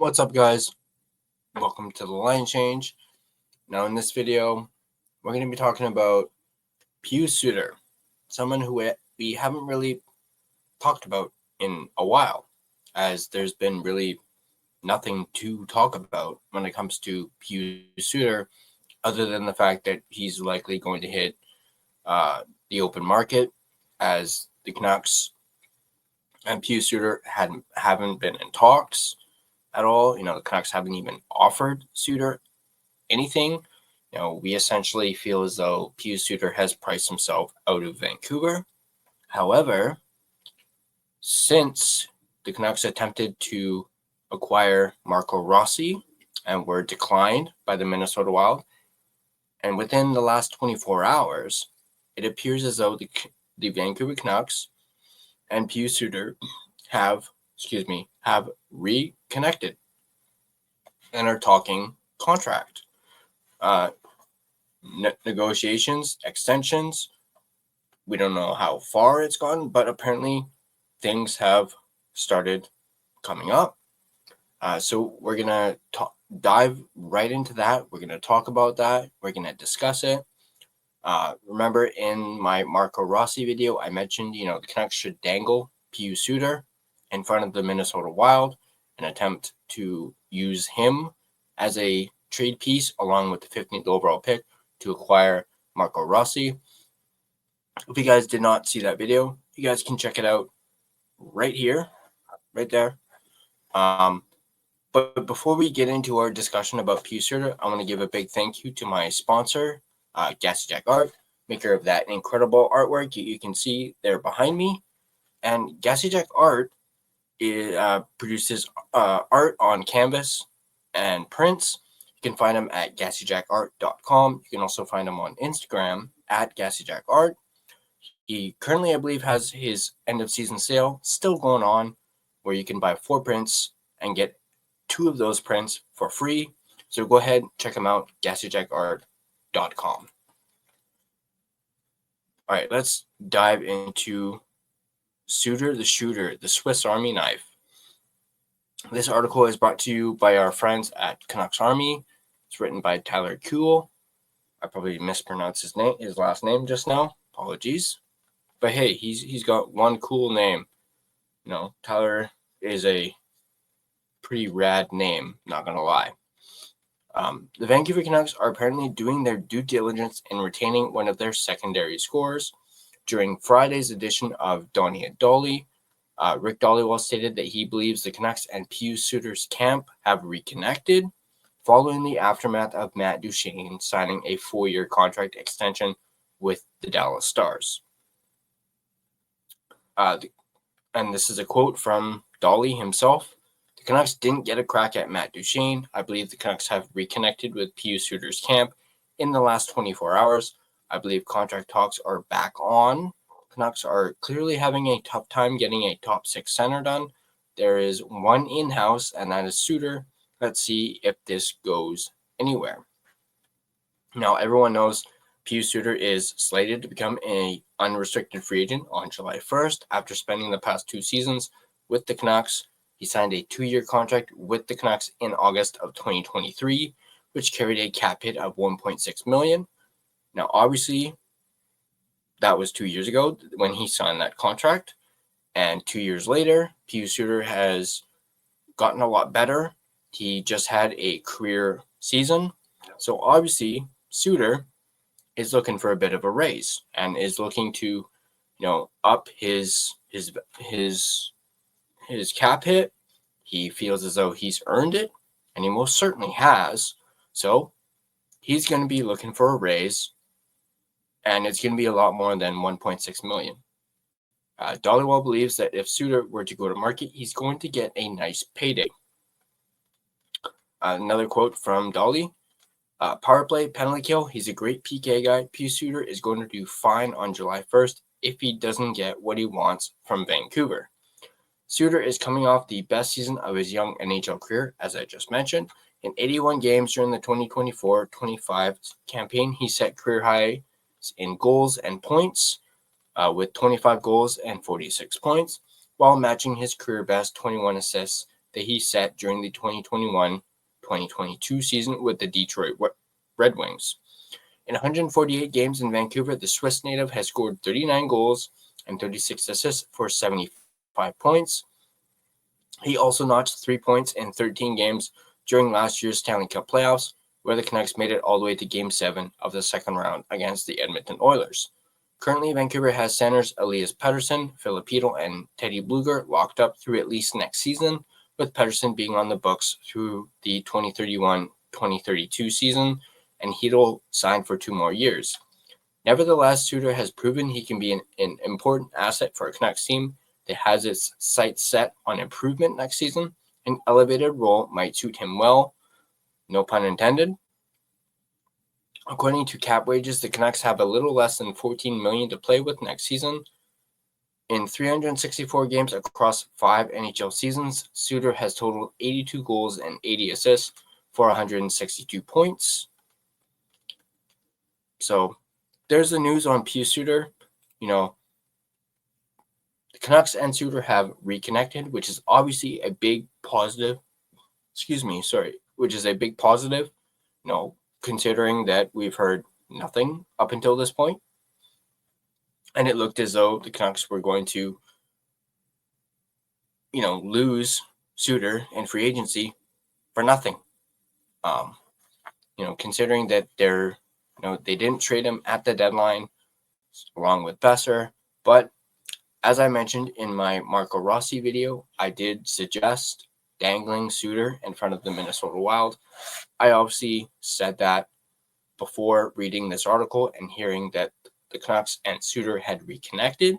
What's up, guys? Welcome to the Line Change. Now, in this video, we're going to be talking about Pius Suter, someone who we haven't really talked about in a while, as there's been really nothing to talk about when it comes to Pius Suter, other than the fact that he's likely going to hit the open market, as the Canucks and Pius Suter haven't been in talks at all. The Canucks haven't even offered Suter anything. We essentially feel as though Pius Suter has priced himself out of Vancouver. However, since the Canucks attempted to acquire Marco Rossi and were declined by the Minnesota Wild, and within the last 24 hours, it appears as though the Vancouver Canucks and Pius Suter have reconnected and are talking contract negotiations, extensions. We don't know how far it's gone, but apparently things have started coming up. So we're gonna dive right into that. We're gonna talk about that. We're gonna discuss it. Remember, in my Marco Rossi video, I mentioned the Canucks should dangle Pius Suter in front of the Minnesota Wild and attempt to use him as a trade piece along with the 15th overall pick to acquire Marco Rossi. If you guys did not see that video, you guys can check it out right here, right there. But before we get into our discussion about Pius Suter, I want to give a big thank you to my sponsor, Gassy Jack Art, maker of that incredible artwork you can see there behind me. And Gassy Jack Art produces art on canvas and prints. You can find him at GassyJackArt.com. You can also find him on Instagram at GassyJackArt. He currently, I believe, has his end of season sale still going on, where you can buy 4 prints and get 2 of those prints for free. So go ahead, check him out, GassyJackArt.com. All right, let's dive into Suter the Shooter, the Swiss Army Knife. This article is brought to you by our friends at Canucks Army. It's written by Tyler Kuhl. I probably mispronounced his last name just now. Apologies. But hey, he's got one cool name. Tyler is a pretty rad name, not gonna lie. The Vancouver Canucks are apparently doing their due diligence in retaining one of their secondary scorers. During Friday's edition of Donnie and Dolly, Rick Dollywell stated that he believes the Canucks and Pius Suter's camp have reconnected following the aftermath of Matt Duchene signing a 4-year contract extension with the Dallas Stars. And this is a quote from Dolly himself. The Canucks didn't get a crack at Matt Duchene. I believe the Canucks have reconnected with Pius Suter's camp in the last 24 hours. I believe contract talks are back on. Canucks are clearly having a tough time getting a top 6 center done. There is one in-house, and that is Suter. Let's see if this goes anywhere. Now, everyone knows Pius Suter is slated to become an unrestricted free agent on July 1st after spending the past 2 seasons with the Canucks. He signed a 2-year contract with the Canucks in August of 2023, which carried a cap hit of $1.6 million. Now, obviously, that was 2 years ago when he signed that contract. And 2 years later, Pius Suter has gotten a lot better. He just had a career season. So obviously, Suter is looking for a bit of a raise and is looking to, up his cap hit. He feels as though he's earned it, and he most certainly has. So he's going to be looking for a raise, and it's going to be a lot more than $1.6 million. Dollywell believes that if Suter were to go to market, he's going to get a nice payday. Another quote from Dolly. Power play, penalty kill, he's a great PK guy. Pius Suter is going to do fine on July 1st if he doesn't get what he wants from Vancouver. Suter is coming off the best season of his young NHL career, as I just mentioned. In 81 games during the 2024-25 campaign, he set career highs in goals and points with 25 goals and 46 points, while matching his career best 21 assists that he set during the 2021-2022 season with the Detroit Red Wings. In 148 games in Vancouver, the Swiss native has scored 39 goals and 36 assists for 75 points. He also notched 3 points in 13 games during last year's Stanley Cup playoffs, where the Canucks made it all the way to Game 7 of the second round against the Edmonton Oilers. Currently, Vancouver has centers Elias Pettersson, Filipino, and Teddy Bluger locked up through at least next season, with Pettersson being on the books through the 2031-2032 season, and Hedl signed for 2 more years. Nevertheless, Suter has proven he can be an important asset for a Canucks team that has its sights set on improvement next season. An elevated role might suit him well, no pun intended. According to cap wages, the Canucks have a little less than $14 million to play with next season. In 364 games across 5 NHL seasons, Suter has totaled 82 goals and 80 assists for 162 points. So there's the news on Pius Suter. The Canucks and Suter have reconnected, which is obviously a big positive. Which is a big positive, considering that we've heard nothing up until this point. And it looked as though the Canucks were going to, lose Suter in free agency for nothing. Considering that they didn't trade him at the deadline along with Besser. But as I mentioned in my Marco Rossi video, I did suggest dangling Suter in front of the Minnesota Wild. I obviously said that before reading this article and hearing that the Canucks and Suter had reconnected.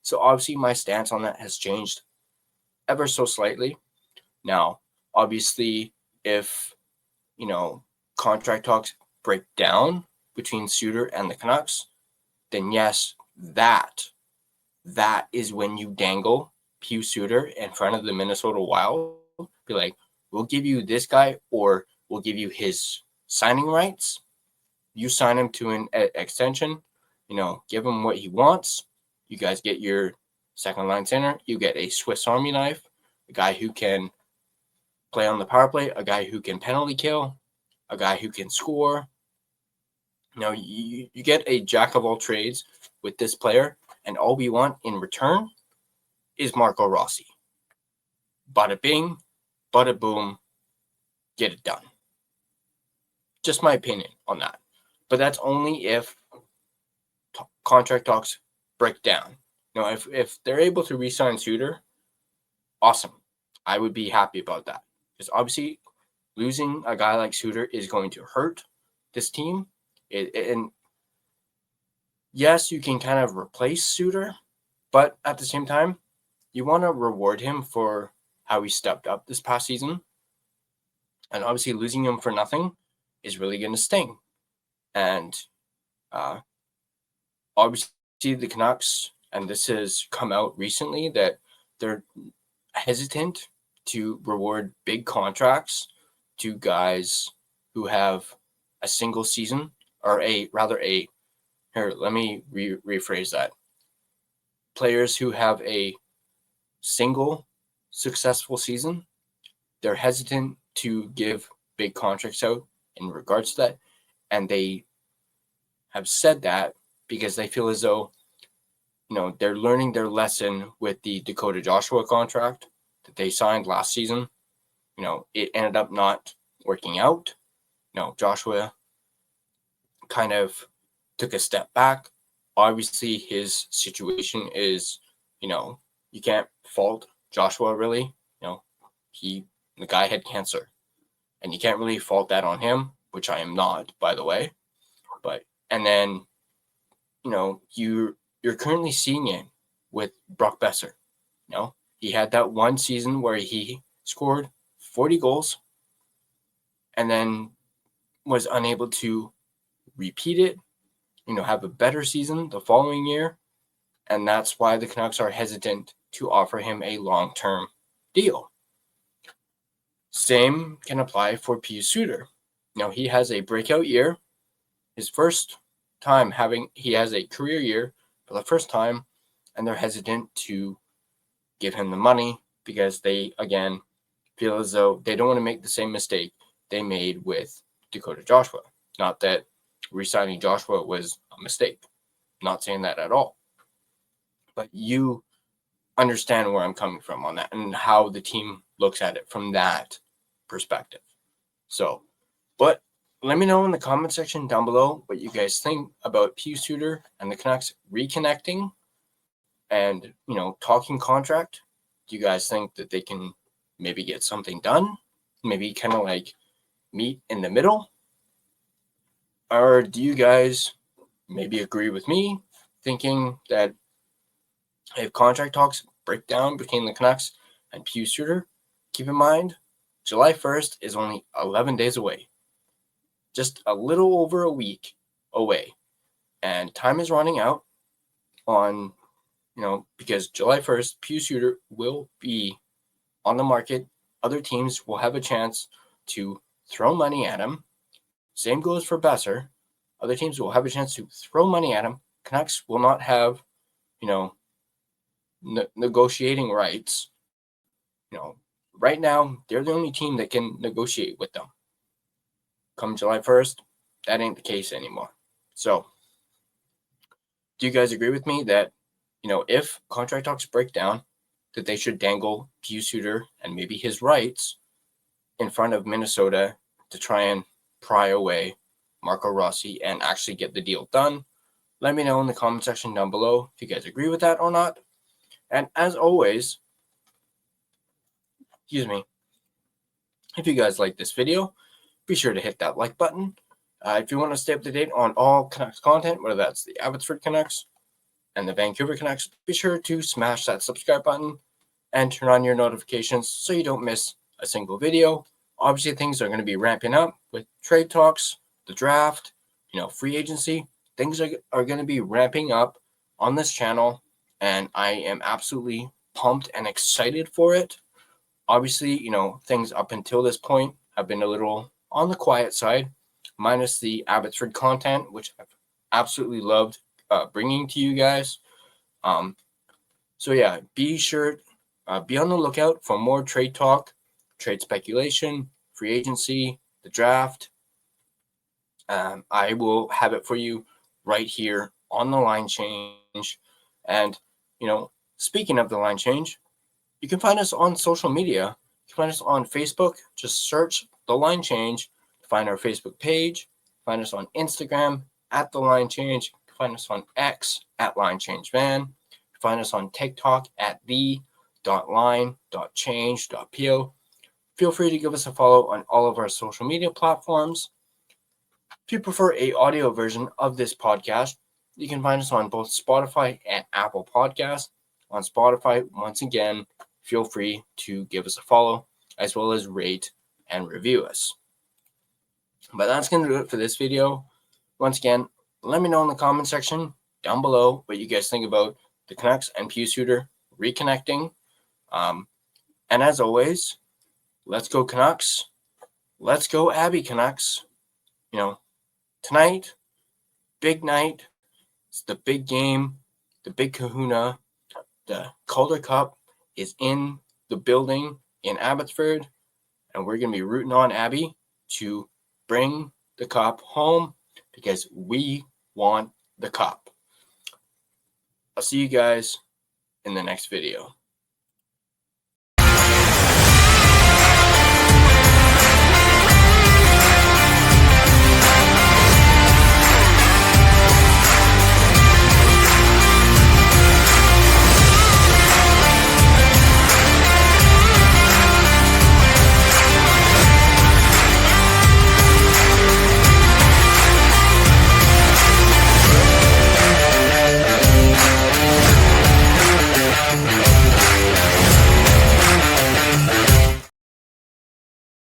So obviously my stance on that has changed ever so slightly. Now, obviously, if, contract talks break down between Suter and the Canucks, then yes, that is when you dangle Pius Suter in front of the Minnesota Wild. Be like, we'll give you this guy, or we'll give you his signing rights. You sign him to an extension, give him what he wants. You guys get your second line center. You get a Swiss Army knife, a guy who can play on the power play, a guy who can penalty kill, a guy who can score. You get a jack of all trades with this player, and all we want in return is Marco Rossi. Bada bing, bada boom, get it done. Just my opinion on that. But that's only if contract talks break down. If they're able to re-sign Suter, awesome. I would be happy about that. Because obviously, losing a guy like Suter is going to hurt this team. And yes, you can kind of replace Suter, but at the same time, you want to reward him for how he stepped up this past season. And obviously, losing him for nothing is really going to sting. And obviously, the Canucks, and this has come out recently, that they're hesitant to reward big contracts to guys who have a single season, or let me rephrase that. Players who have a single successful season, they're hesitant to give big contracts out in regards to that. And they have said that because they feel as though, they're learning their lesson with the Dakota Joshua contract that they signed last season. It ended up not working out. Joshua kind of took a step back. Obviously, his situation is, you can't fault Joshua really. The guy had cancer, and you can't really fault that on him, which I am not, by the way. And then, you're currently seeing it with Brock Besser. He had that one season where he scored 40 goals and then was unable to repeat it, have a better season the following year. And that's why the Canucks are hesitant to offer him a long-term deal. Same can apply for Pius Suter. He has a breakout year. His first time he has a career year for the first time, and they're hesitant to give him the money because they, again, feel as though they don't want to make the same mistake they made with Dakota Joshua. Not that re-signing Joshua was a mistake. Not saying that at all. But you understand where I'm coming from on that and how the team looks at it from that perspective. So, but let me know in the comment section down below what you guys think about Pius Suter and the Canucks reconnecting and, talking contract. Do you guys think that they can maybe get something done? Maybe kind of like meet in the middle? Or do you guys maybe agree with me, thinking that if contract talks break down between the Canucks and Pius Suter, keep in mind, July 1st is only 11 days away. Just a little over a week away. And time is running out on, because July 1st, Pius Suter will be on the market. Other teams will have a chance to throw money at him. Same goes for Besser. Other teams will have a chance to throw money at him. Canucks will not have, negotiating rights. Right now, they're the only team that can negotiate with them. Come July 1st, that ain't the case anymore. So, do you guys agree with me that, if contract talks break down, that they should dangle Pius Suter and maybe his rights in front of Minnesota to try and pry away Marco Rossi and actually get the deal done? Let me know in the comment section down below if you guys agree with that or not. And as always, if you guys like this video, be sure to hit that like button. If you want to stay up to date on all Canucks content, whether that's the Abbotsford Canucks and the Vancouver Canucks, be sure to smash that subscribe button and turn on your notifications so you don't miss a single video. Obviously, things are going to be ramping up with trade talks, the draft, free agency. Things are going to be ramping up on this channel, and I am absolutely pumped and excited for it. Obviously, things up until this point have been a little on the quiet side, minus the Abbotsford content, which I've absolutely loved bringing to you guys. So yeah, be sure, be on the lookout for more trade talk, trade speculation, free agency, the draft. I will have it for you right here on the line change. And, speaking of the line change, you can find us on social media. You can find us on Facebook. Just search The Line Change. Find our Facebook page. Find us on Instagram at The Line Change. Find us on X at Line Change Van. Find us on TikTok at the.line.change.po. Feel free to give us a follow on all of our social media platforms. If you prefer a audio version of this podcast, you can find us on both Spotify and Apple Podcasts. On Spotify, once again, feel free to give us a follow, as well as rate and review us. But that's going to do it for this video. Once again, let me know in the comment section down below what you guys think about the Canucks and Pius Suter reconnecting. And as always, let's go Canucks. Let's go Abby Canucks. Tonight, big night. It's the big game, the big kahuna. The Calder Cup is in the building in Abbotsford, and we're going to be rooting on Abby to bring the cup home because we want the cup. I'll see you guys in the next video.